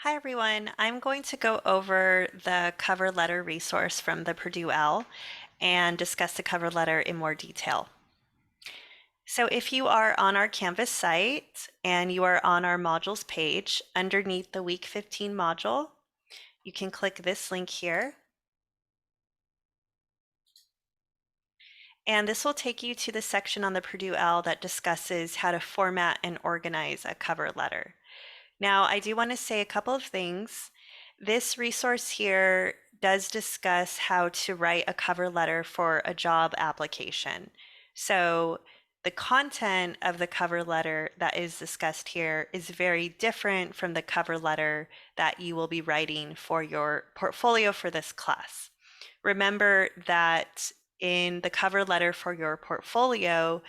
Hi everyone, I'm going to go over the cover letter resource from the Purdue L and discuss the cover letter in more detail. So if you are on our Canvas site and you are on our modules page, underneath the Week 15 module, you can click this link here. And this will take you to the section on the Purdue L that discusses how to format and organize a cover letter. Now, I do want to say a couple of things. This resource here does discuss how to write a cover letter for a job application. So the content of the cover letter that is discussed here is very different from the cover letter that you will be writing for your portfolio for this class. Remember that in the cover letter for your portfolio,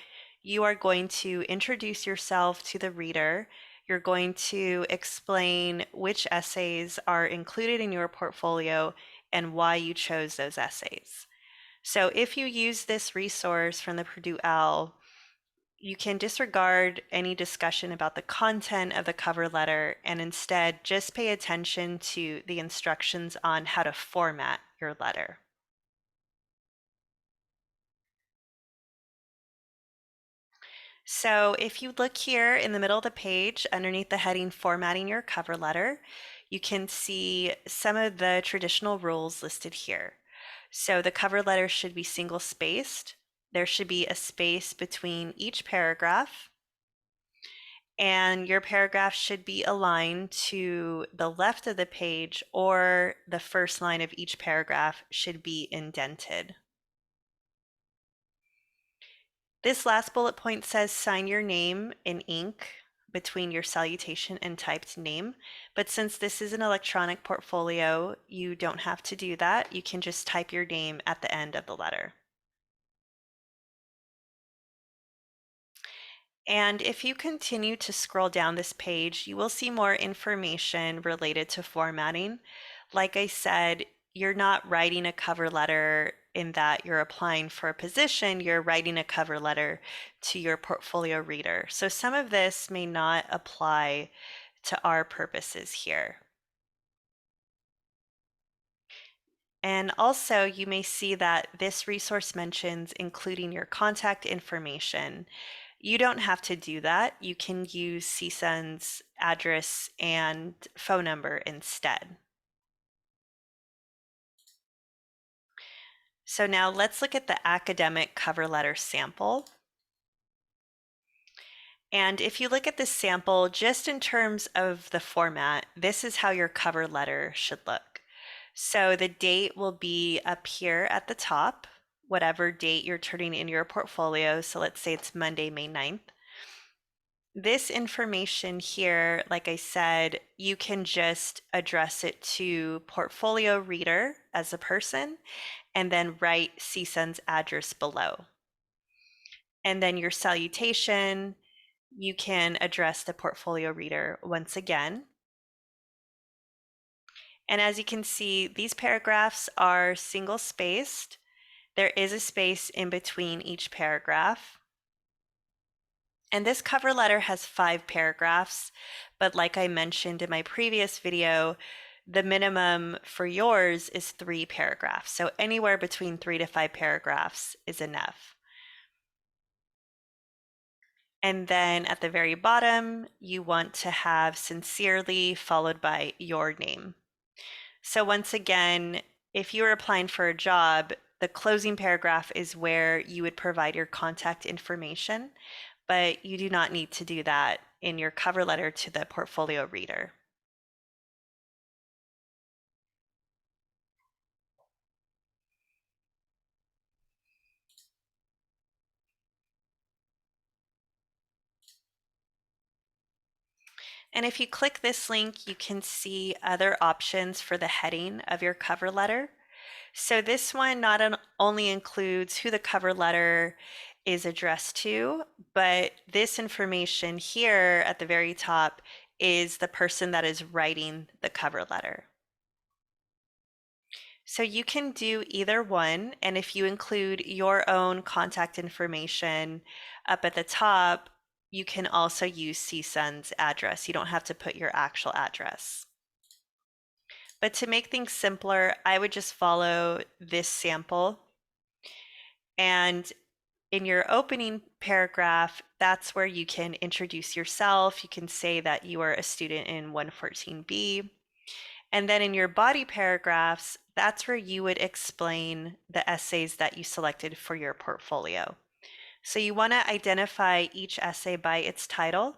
you are going to introduce yourself to the reader. You're going to explain which essays are included in your portfolio and why you chose those essays. So if you use this resource from the Purdue L, you can disregard any discussion about the content of the cover letter and instead just pay attention to the instructions on how to format your letter. So if you look here in the middle of the page underneath the heading Formatting Your Cover Letter, you can see some of the traditional rules listed here. So the cover letter should be single spaced. There should be a space between each paragraph. And your paragraph should be aligned to the left of the page, or the first line of each paragraph should be indented. This last bullet point says sign your name in ink between your salutation and typed name. But since this is an electronic portfolio, you don't have to do that. You can just type your name at the end of the letter. And if you continue to scroll down this page, you will see more information related to formatting. Like I said, you're not writing a cover letter in that you're applying for a position, you're writing a cover letter to your portfolio reader. So some of this may not apply to our purposes here. And also you may see that this resource mentions including your contact information. You don't have to do that. You can use CSUN's address and phone number instead. So now let's look at the academic cover letter sample. And if you look at this sample, just in terms of the format, this is how your cover letter should look. So the date will be up here at the top, whatever date you're turning in your portfolio. So let's say it's Monday, May 9th. This information here, like I said, you can just address it to portfolio reader as a person and then write CSUN's address below. And then your salutation, you can address the portfolio reader once again. And as you can see, these paragraphs are single spaced. There is a space in between each paragraph. And this cover letter has 5 paragraphs, but like I mentioned in my previous video, the minimum for yours is 3 paragraphs. So anywhere between 3 to 5 paragraphs is enough. And then at the very bottom, you want to have sincerely followed by your name. So once again, if you're applying for a job, the closing paragraph is where you would provide your contact information, but you do not need to do that in your cover letter to the portfolio reader. And if you click this link, you can see other options for the heading of your cover letter. So this one not only includes who the cover letter is addressed to, but this information here at the very top is the person that is writing the cover letter. So you can do either one, and if you include your own contact information up at the top, you can also use CSUN's address. You don't have to put your actual address. But to make things simpler, I would just follow this sample. And in your opening paragraph, that's where you can introduce yourself. You can say that you are a student in 114B. And then in your body paragraphs, that's where you would explain the essays that you selected for your portfolio. So you want to identify each essay by its title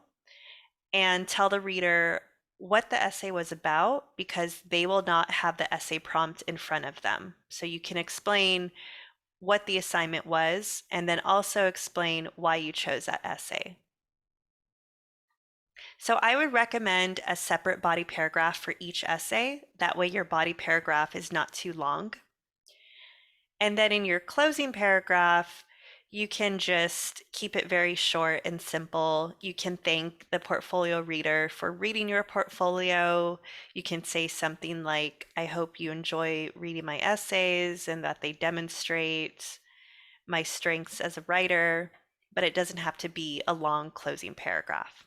and tell the reader what the essay was about because they will not have the essay prompt in front of them. So you can explain what the assignment was and then also explain why you chose that essay. So I would recommend a separate body paragraph for each essay. That way your body paragraph is not too long. And then in your closing paragraph, you can just keep it very short and simple. You can thank the portfolio reader for reading your portfolio. You can say something like, I hope you enjoy reading my essays and that they demonstrate my strengths as a writer, but it doesn't have to be a long closing paragraph.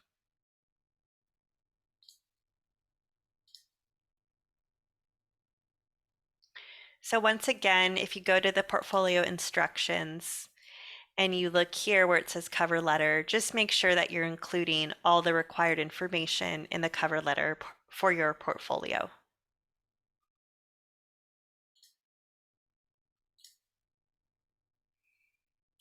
So once again, if you go to the portfolio instructions and you look here where it says cover letter, just make sure that you're including all the required information in the cover letter for your portfolio.